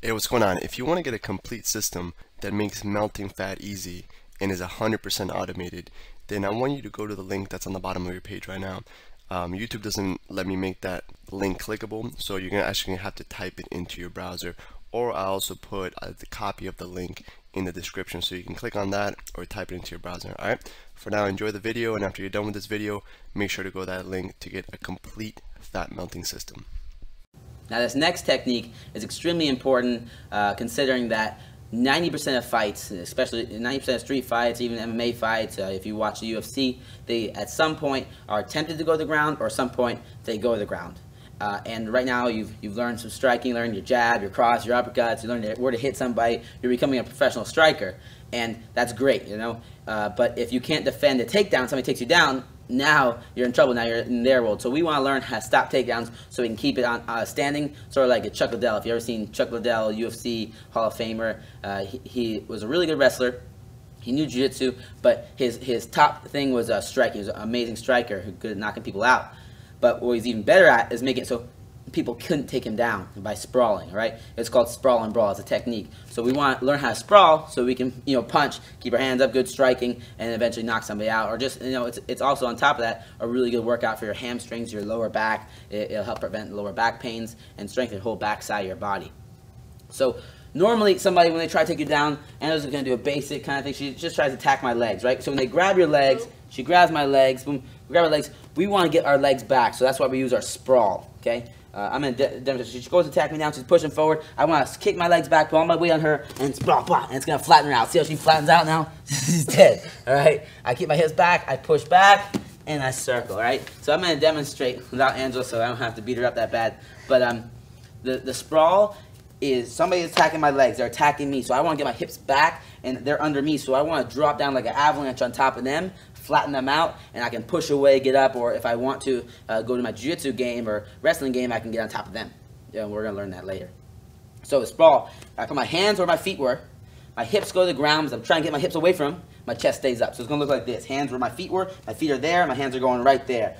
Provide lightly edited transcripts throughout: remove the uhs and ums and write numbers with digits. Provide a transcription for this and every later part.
Hey, what's going on? If you want to get a complete system that makes melting fat easy and is 100% automated, then I want you to go to the link that's on the bottom of your page right now. YouTube doesn't let me make that link clickable, so you're actually going to have to type it into your browser, or I also put the copy of the link in the description so you can click on that or type it into your browser. Alright, for now, enjoy the video, and after you're done with this video, make sure to go to that link to get a complete fat melting system. Now this next technique is extremely important considering that 90% of fights, especially 90% of street fights, even MMA fights, if you watch the UFC, they at some point are tempted to go to the ground, or at some point they go to the ground. And right now you've learned some striking, you learned your jab, your cross, your uppercuts, you learned where to hit somebody, you're becoming a professional striker, and that's great, you know. But if you can't defend a takedown, somebody takes you down, now you're in trouble. Now you're in their world. So we want to learn how to stop takedowns so we can keep it on standing, sort of like a Chuck Liddell. If you've ever seen Chuck Liddell, UFC Hall of Famer, he was a really good wrestler. He knew jiu-jitsu, but his top thing was striking. He was an amazing striker who good at knocking people out. But what he's even better at is making it so people couldn't take him down by sprawling, right? It's called sprawl and brawl. It's a technique. So we want to learn how to sprawl so we can, punch, keep our hands up, good striking, and eventually knock somebody out. Or just, it's also on top of that a really good workout for your hamstrings, your lower back. It'll help prevent lower back pains and strengthen the whole back side of your body. So normally somebody, when they try to take you down, Angela's going to do a basic kind of thing. She just tries to attack my legs, right? So when they grab your legs, she grabs my legs, boom, we grab our legs. We want to get our legs back, so that's why we use our sprawl, okay? I'm going to demonstrate. She goes to attack me now. She's pushing forward. I want to kick my legs back, put all my weight on her, and sprawl, blah, and it's going to flatten her out. See how she flattens out now? She's dead, all right? I keep my hips back. I push back, and I circle, all right? So I'm going to demonstrate without Angela, so I don't have to beat her up that bad. But the sprawl is somebody attacking my legs. They're attacking me, so I want to get my hips back, and they're under me, so I want to drop down like an avalanche on top of them, flatten them out, and I can push away, get up, or if I want to go to my jiu-jitsu game or wrestling game, I can get on top of them. Yeah, we're going to learn that later. So the sprawl, I put my hands where my feet were, my hips go to the ground, as I'm trying to get my hips away from them, my chest stays up. So it's going to look like this. Hands where my feet were, my feet are there, my hands are going right there.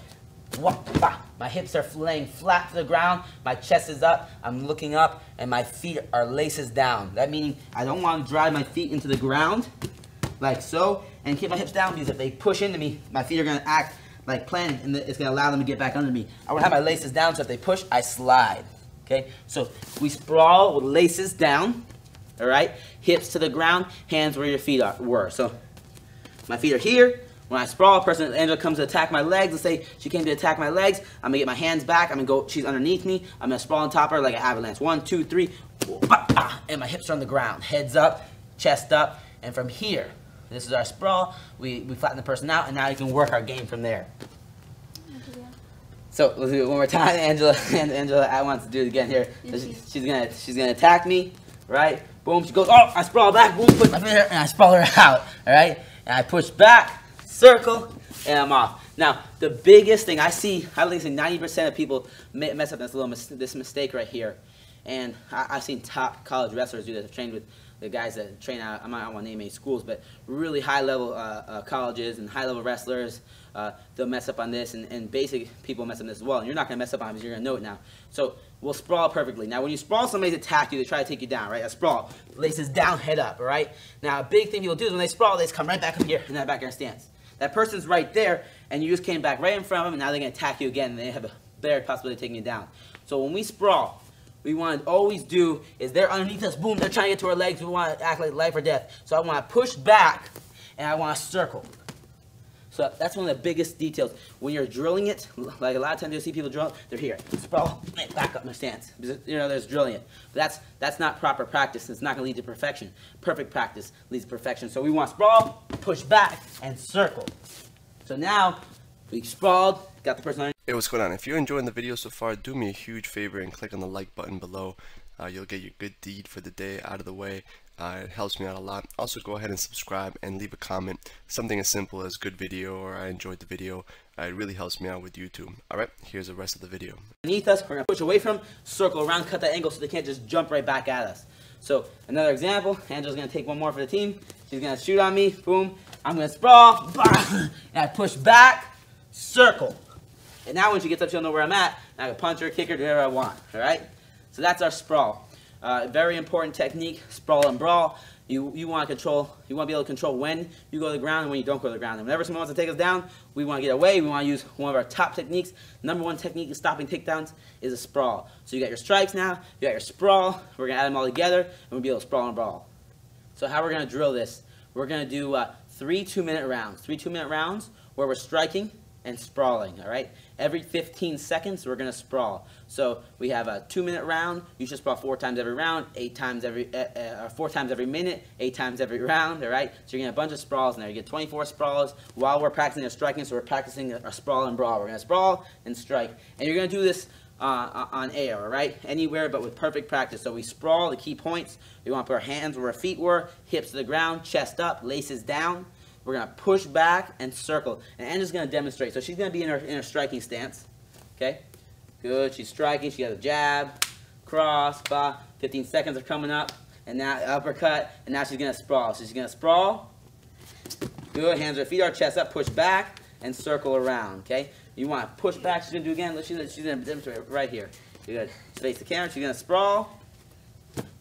My hips are laying flat to the ground, my chest is up, I'm looking up, and my feet are laces down. That meaning I don't want to drive my feet into the ground, like so, and keep my hips down, because if they push into me, my feet are going to act like planting, and it's going to allow them to get back under me. I want to have my laces down, so if they push, I slide. Okay, so we sprawl with laces down, all right, hips to the ground, hands where your feet were. So my feet are here. When I sprawl, a person, Angela comes to attack my legs. Let's say she came to attack my legs. I'm going to get my hands back. I'm going to go, she's underneath me. I'm going to sprawl on top of her like an avalanche. 1, 2, 3. And my hips are on the ground. Heads up, chest up. And from here, this is our sprawl. We flatten the person out, and now you can work our game from there. So let's do it one more time. Angela wants to do it again here. So she's gonna attack me, right? Boom, she goes, oh, I sprawl back, boom, put my finger, and I sprawl her out, all right? And I push back, circle, and I'm off. Now, the biggest thing I see 90% of people mess up this mistake right here. And I've seen top college wrestlers do this. I've trained with the guys that train out, I don't want to name any schools, but really high-level colleges and high-level wrestlers, they'll mess up on this, and basic people mess up on this as well. And you're not going to mess up on it because you're going to know it now. So we'll sprawl perfectly. Now, when you sprawl, somebody's attacked you. They try to take you down, right? A sprawl. Laces down, head up, all right? Now, a big thing people do is when they sprawl, they just come right back up here in that back air stance. That person's right there, and you just came back right in front of them, and now they're going to attack you again, and they have a better possibility of taking you down. So when we sprawl, we want to always do is they're underneath us, boom, they're trying to get to our legs, we want to act like life or death. So I want to push back, and I want to circle. So that's one of the biggest details. When you're drilling it, like a lot of times you'll see people drill, they're here, sprawl, back up in their stance. There's drilling it. But that's not proper practice. It's not going to lead to perfection. Perfect practice leads to perfection. So we want to sprawl, push back, and circle. So now we sprawled, got the person on. Hey, what's going on? If you're enjoying the video so far, do me a huge favor and click on the like button below. You'll get your good deed for the day out of the way. It helps me out a lot. Also, go ahead and subscribe and leave a comment. Something as simple as good video or I enjoyed the video. It really helps me out with YouTube. Alright, here's the rest of the video. Underneath us, we're going to push away from them, circle around, cut that angle so they can't just jump right back at us. So another example, Angela's going to take one more for the team. She's going to shoot on me, boom. I'm going to sprawl, and I push back, circle. And now when she gets up, she'll know where I'm at. And I can punch her, kick her, do whatever I want. All right? So that's our sprawl. Very important technique, sprawl and brawl. You want to be able to control when you go to the ground and when you don't go to the ground. And whenever someone wants to take us down, we want to get away. We want to use one of our top techniques. Number one technique in stopping takedowns is a sprawl. So you got your strikes now, you got your sprawl. We're going to add them all together, and we'll be able to sprawl and brawl. So how we're going to drill this, we're going to do 3 2-minute rounds. 3 2-minute rounds where we're striking and sprawling, all right? Every 15 seconds, we're going to sprawl. So we have a 2-minute round. You should sprawl 4 times every round, 4 times every minute, 8 times every round, all right? So you're going to get a bunch of sprawls in there. You get 24 sprawls while we're practicing our striking, so we're practicing a sprawl and brawl. We're going to sprawl and strike. And you're going to do this on air, all right? Anywhere but with perfect practice. So we sprawl, the key points. We want to put our hands where our feet were, hips to the ground, chest up, laces down. We're going to push back and circle. And Angela's going to demonstrate. So she's going to be in her striking stance. Okay? Good. She's striking. She has a jab, cross, 15 seconds are coming up. And now uppercut. And now she's going to sprawl. So she's going to sprawl. Good. Hands or feet are, chest up, push back, and circle around. Okay? You want to push back. She's going to do again. She's going to demonstrate right here. Good. Face the camera. She's going to sprawl.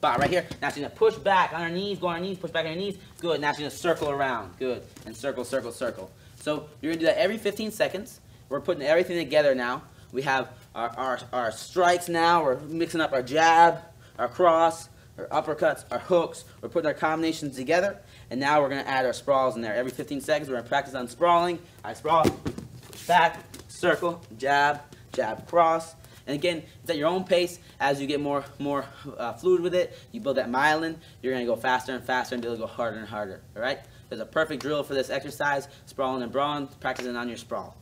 Right here. Now she's going to push back on her knees, go on her knees, push back on her knees. Good. Now she's going to circle around. Good. And circle, circle, circle. So you're going to do that every 15 seconds. We're putting everything together now. We have our strikes now. We're mixing up our jab, our cross, our uppercuts, our hooks. We're putting our combinations together. And now we're going to add our sprawls in there. Every 15 seconds, we're going to practice on sprawling. I sprawl, push back, circle, jab, jab, cross. And again, it's at your own pace. As you get more fluid with it, you build that myelin, you're going to go faster and faster and be able to go harder and harder. All right? There's a perfect drill for this exercise, sprawling and brawling, practicing on your sprawl.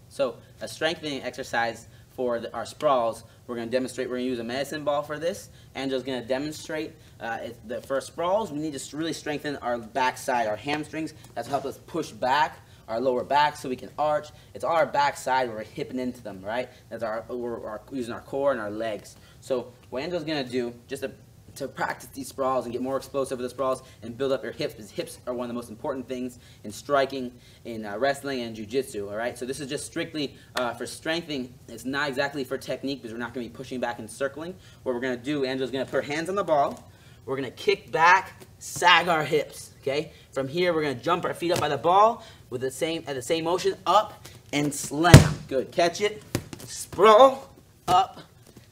So a strengthening exercise for our sprawls, we're going to demonstrate, we're going to use a medicine ball for this. Angela's going to demonstrate the first sprawls. We need to really strengthen our backside, our hamstrings. That's help us push back our lower back so we can arch. It's all our backside where we're hipping into them, right? That's we're using our core and our legs. So what Angela's going to do, just to practice these sprawls and get more explosive with the sprawls and build up your hips, because hips are one of the most important things in striking, in wrestling, and jiu-jitsu, all right? So this is just strictly for strengthening. It's not exactly for technique because we're not going to be pushing back and circling. What we're going to do, Angela's going to put her hands on the ball. We're going to kick back, sag our hips, okay? From here, we're going to jump our feet up by the ball with the same motion, up and slam. Good. Catch it, sprawl, up,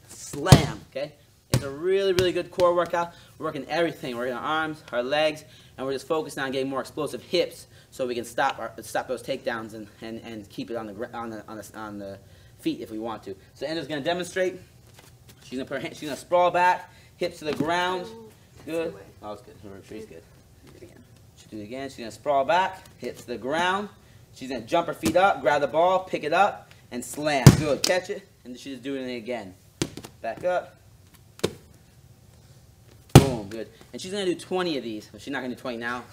slam, okay? It's a really, really good core workout. We're working everything. We're working our arms, our legs, and we're just focusing on getting more explosive hips so we can stop those takedowns and keep it on the feet if we want to. So Angela's going to demonstrate. She's going to put her hand, she's going to sprawl back, hips to the ground. Good. Oh, it's good. Her retreat's good. She'll do it again. She's going to sprawl back, hips to the ground. She's going to jump her feet up, grab the ball, pick it up, and slam. Good. Catch it. And she's doing it again. Back up. Boom. Good. And she's going to do 20 of these. Well, she's not going to do 20 now.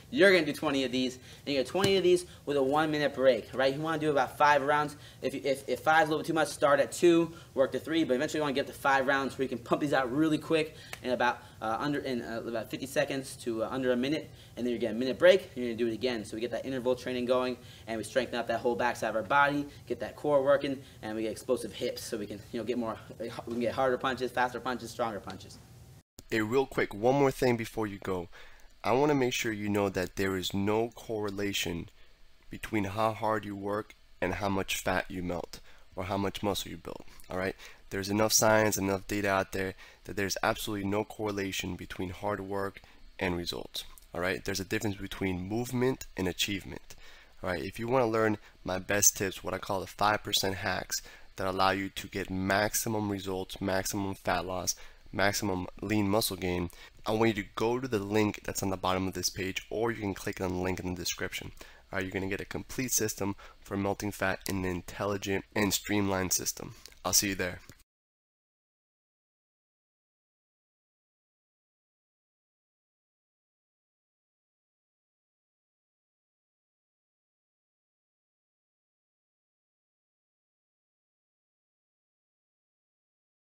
You're going to do 20 of these. And you get 20 of these with a 1-minute break. Right? You want to do about 5 rounds. If 5 is a little bit too much, start at 2, work to 3. But eventually you want to get to 5 rounds where you can pump these out really quick in about 50 seconds to under a minute. And then you get a minute break. You're going to do it again. So we get that interval training going, and we strengthen up that whole backside of our body, get that core working, and we get explosive hips so we can get more. We can get harder punches, faster punches, stronger punches. Hey, real quick, one more thing before you go. I want to make sure you know that there is no correlation between how hard you work and how much fat you melt or how much muscle you build. All right? There's enough science, enough data out there that there's absolutely no correlation between hard work and results. All right? There's a difference between movement and achievement. All right? If you want to learn my best tips, what I call the 5% hacks that allow you to get maximum results, maximum fat loss, maximum lean muscle gain, I want you to go to the link that's on the bottom of this page, or you can click on the link in the description. All right, you're going to get a complete system for melting fat in an intelligent and streamlined system. I'll see you there.